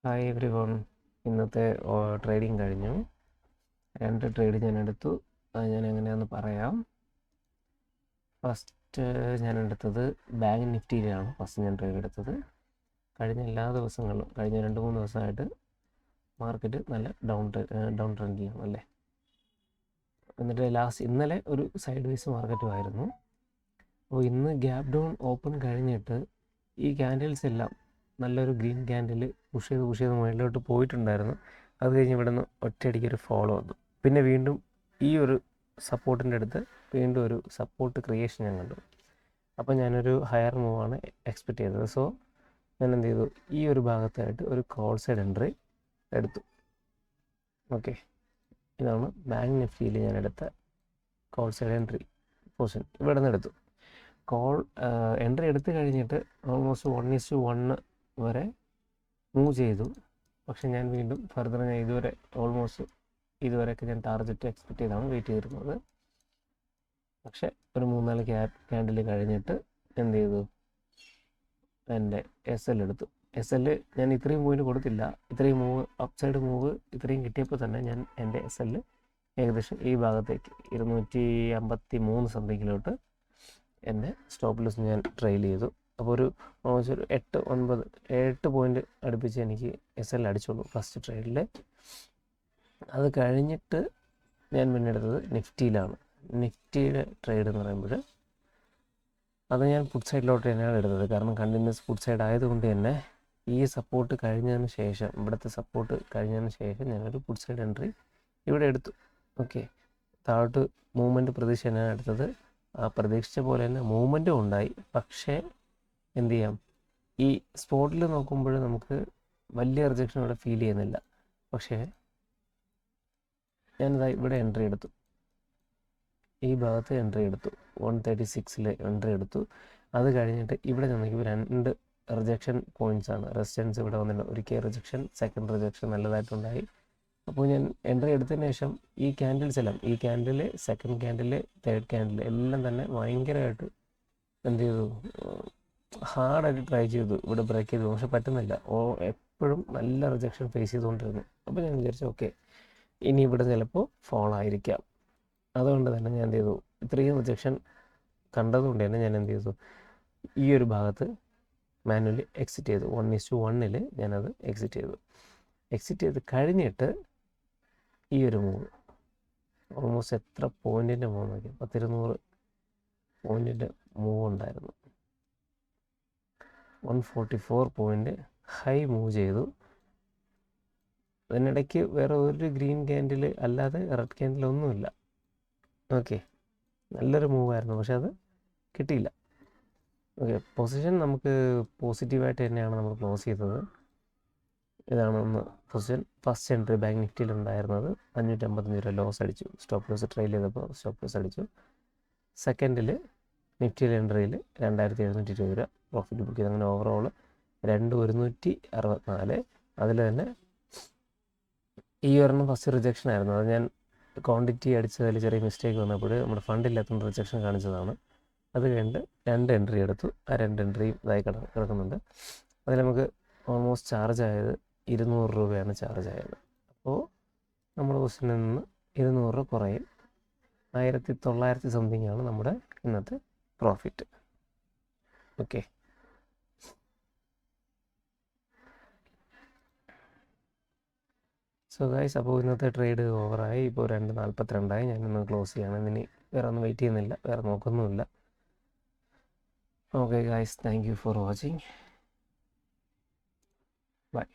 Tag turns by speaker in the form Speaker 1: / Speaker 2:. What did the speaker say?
Speaker 1: Hi every one. ഇന്നത്തെ trading കഴിഞ്ഞു. 2 trade ഞാൻ എടുത്തു. അത് ഞാൻ എങ്ങനെയാണെന്ന് പറയാം. ഫസ്റ്റ് ഞാൻ എടുത്തത് ബാങ്ക് നിഫ്റ്റിയിലാണ് ഞാൻ ട്രേഡ് എടുത്തത്. കഴിഞ്ഞ എല്ലാ ദിവസങ്ങളിലും കഴിഞ്ഞ 2-3 ദിവസമായിട്ട് മാർക്കറ്റ് നല്ല ഡൗൺ ട്രെൻഡിലാണ് അല്ലേ. എന്നിട്ട് ഇന്നലെ ഒരു സൈഡ് വേസ് മാർക്കറ്റുമായിരുന്നു. അപ്പോൾ ഇന്ന് ഗ്യാപ് ഡൗൺ ഓപ്പൺ കഴിഞ്ഞിട്ട് ഈ ക്യാൻഡിൽസ് എല്ലാം നല്ലൊരു ഗ്രീൻ ക്യാൻഡിൽ പുഷ് ചെയ്ത് മുകളിലോട്ട് പോയിട്ടുണ്ടായിരുന്നു. അത് കഴിഞ്ഞ് ഇവിടെ നിന്ന് ഒറ്റയടിക്കൊരു ഫോളോ വന്നു. പിന്നെ വീണ്ടും ഈ ഒരു സപ്പോർട്ടിൻ്റെ അടുത്ത് വീണ്ടും ഒരു സപ്പോർട്ട് ക്രിയേഷൻ ഞാൻ കണ്ടു. അപ്പോൾ ഞാനൊരു ഹയർ മൂവാണ് എക്സ്പെക്റ്റ് ചെയ്തത്. സോ ഞാൻ എന്ത് ചെയ്തു, ഈ ഒരു ഭാഗത്തായിട്ട് ഒരു കോൾ സൈഡ് എൻട്രി എടുത്തു. ഓക്കെ, ഇതാണ് ബാങ്ക് നിഫ്റ്റിയിൽ ഞാൻ എടുത്ത കോൾ സൈഡ് എൻട്രി പൊസിഷൻ. ഇവിടെ നിന്ന് എടുത്തു. കോൾ എൻട്രി എടുത്തു കഴിഞ്ഞിട്ട് ഓൾമോസ്റ്റ് 1:1 വരെ മൂവ് ചെയ്തു. പക്ഷെ ഞാൻ വീണ്ടും ഫർദർ ഞാൻ ഇതുവരെയൊക്കെ ഞാൻ ടാർഗറ്റ് എക്സ്പെക്റ്റ് ചെയ്താണ് വെയിറ്റ് ചെയ്തിരുന്നത്. പക്ഷെ ഒരു 3-4 ക്യാൻഡിൽ കഴിഞ്ഞിട്ട് എന്ത് ചെയ്തു, എൻ്റെ SL എടുത്തു. SL ഞാൻ ഇത്രയും പോയിന്റ് കൊടുത്തില്ല. ഇത്രയും മൂവ് അപ്സൈഡ് മൂവ് ഇത്രയും കിട്ടിയപ്പോൾ തന്നെ ഞാൻ എൻ്റെ SL ഏകദേശം ഈ ഭാഗത്തേക്ക് 253 സംതിങ്ങിലോട്ട് എൻ്റെ സ്റ്റോപ്പ് ലോസ് ഞാൻ ട്രെയിൽ ചെയ്തു. അപ്പോൾ ഒരു 8 പോയിന്റ് അടുപ്പിച്ച് എനിക്ക് SL അടിച്ചുള്ളൂ ഫസ്റ്റ് ട്രേഡിൽ. അത് കഴിഞ്ഞിട്ട് ഞാൻ പിന്നെ എടുത്തത് നിഫ്റ്റിയിലാണ്. നിഫ്റ്റിയുടെ ട്രേഡ് എന്ന് പറയുമ്പോൾ അത് ഞാൻ പുട്ട് സൈഡിലോട്ട് തന്നെയാണ് എടുത്തത്. കാരണം കണ്ടിന്യൂസ് പുട്ട് സൈഡ് ആയതുകൊണ്ട് തന്നെ ഈ സപ്പോർട്ട് കഴിഞ്ഞതിന് ശേഷം, ഇവിടുത്തെ സപ്പോർട്ട് കഴിഞ്ഞതിന് ശേഷം ഞാനൊരു പുട്ട് സൈഡ് എൻട്രി ഇവിടെ എടുത്തു. ഓക്കെ, താഴോട്ട് മൂവ്മെൻറ്റ് പ്രതീക്ഷ ഞാൻ എടുത്തത്. ആ പ്രതീക്ഷിച്ച പോലെ തന്നെ മൂവ്മെൻറ്റും ഉണ്ടായി. പക്ഷേ എന്ത് ചെയ്യാം, ഈ സ്പോട്ടിൽ നോക്കുമ്പോൾ നമുക്ക് വലിയ റിജക്ഷൻ ഇവിടെ ഫീൽ ചെയ്യുന്നില്ല. പക്ഷേ ഞാനിതാ ഇവിടെ എൻട്രി എടുത്തു, ഈ ഭാഗത്ത് എൻട്രി എടുത്തു, 136 എൻട്രി എടുത്തു. അത് കഴിഞ്ഞിട്ട് ഇവിടെ നോക്കിയപ്പോൾ 2 റിജക്ഷൻ പോയിൻറ്റ്സ് ആണ്. റെസിസ്റ്റൻസ് ഇവിടെ വന്നിട്ട് ഒരിക്കൽ റിജക്ഷൻ, സെക്കൻഡ് റിജക്ഷൻ നല്ലതായിട്ടുണ്ടായി. അപ്പോൾ ഞാൻ എൻട്രി എടുത്തതിന് ശേഷം ഈ ക്യാൻഡിൽസ് എല്ലാം, ഈ candle, second candle, third candle എല്ലാം തന്നെ ഭയങ്കരമായിട്ട് എന്ത് ചെയ്തു, ഹാർഡായിട്ട് ട്രൈ ചെയ്തു ഇവിടെ ബ്രേക്ക് ചെയ്തു. പക്ഷെ പറ്റുന്നില്ല. എപ്പോഴും നല്ല റിജക്ഷൻ ഫേസ് ചെയ്തുകൊണ്ടിരുന്നു. അപ്പോൾ ഞാൻ വിചാരിച്ചു ഓക്കെ, ഇനി ഇവിടെ ചിലപ്പോൾ ഫോൾ ആയിരിക്കാം. അതുകൊണ്ട് തന്നെ ഞാൻ എന്ത് ചെയ്തു, ഇത്രയും റിജക്ഷൻ കണ്ടതുകൊണ്ട് തന്നെ ഞാൻ എന്ത് ചെയ്തു, ഈ ഒരു ഭാഗത്ത് മാനുവലി എക്സിറ്റ് ചെയ്തു. 1:1 ഞാനത് എക്സിറ്റ് ചെയ്ത് കഴിഞ്ഞിട്ട് ഈ ഒരു മൂവ് ഓൾമോസ്റ്റ് എത്ര പോയിൻറ്റിൻ്റെ മൂവ് നോക്കി, 200 പോയിൻറ്റിൻ്റെ മൂവ് ഉണ്ടായിരുന്നു. 144 പോയിൻ്റ് ഹൈ മൂവ് ചെയ്തു. അതിനിടയ്ക്ക് വേറെ ഒരു ഗ്രീൻ ക്യാൻഡിൽ അല്ലാതെ റെഡ് ക്യാൻഡിൽ ഒന്നുമില്ല. ഓക്കെ, നല്ലൊരു മൂവായിരുന്നു. പക്ഷെ അത് കിട്ടിയില്ല. ഓക്കെ, പൊസിഷൻ നമുക്ക് പോസിറ്റീവായിട്ട് തന്നെയാണ് നമ്മൾ ക്ലോസ് ചെയ്തത്. ഇതാണ് ഒന്ന് പൊസിഷൻ. ഫസ്റ്റ് എൻട്രി ബാങ്ക് നിഫ്റ്റിയിൽ ഉണ്ടായിരുന്നത് 555 രൂപ ലോസ് അടിച്ചു. സ്റ്റോപ്പ് ലോസ് ട്രെയിൽ ചെയ്തപ്പോൾ സ്റ്റോപ്പ് ലോസ് അടിച്ചു. സെക്കൻഡിൽ നിഫ്റ്റിയിൽ എൻട്രിയിൽ 2720 രൂപ പ്രോഫിറ്റ് ബുക്ക് ചെയ്ത്. അങ്ങനെ ഓവറോൾ 2164. അതിൽ തന്നെ ഈ ഒരെണ്ണം ഫസ്റ്റ് റിജക്ഷൻ ആയിരുന്നു. അത് ഞാൻ ക്വാണ്ടിറ്റി അടിച്ചതിൽ ചെറിയ മിസ്റ്റേക്ക് വന്നപ്പോൾ നമ്മുടെ ഫണ്ടില്ലാത്തതുകൊണ്ട് റിജക്ഷൻ കാണിച്ചതാണ്. അത് കഴിഞ്ഞിട്ട് 2 എൻട്രി എടുത്തു. ആ 2 എൻട്രിയും ഇതായി കിടക്കുന്നുണ്ട്. അതിൽ നമുക്ക് ഓൾമോസ്റ്റ് ചാർജ് ആയത് 200 രൂപയാണ് ചാർജ് ആയത്. അപ്പോൾ നമ്മുടെ പൊസിഷനിൽ നിന്ന് 200 രൂപ കുറയും. 1900 സംതിങ് ആണ് നമ്മുടെ ഇന്നത്തെ പ്രോഫിറ്റ്. ഓക്കെ, സോ ഗൈസ്, അപ്പോൾ ഇന്നത്തെ ട്രേഡ് ഓവറായി. ഇപ്പോൾ 2:42 ഞാനിന്ന് ക്ലോസ് ചെയ്യണം. ഇനി വേറെ ഒന്നും വെയിറ്റ് ചെയ്യുന്നില്ല, വേറെ നോക്കൊന്നുമില്ല. Okay guys, thank you for watching. By.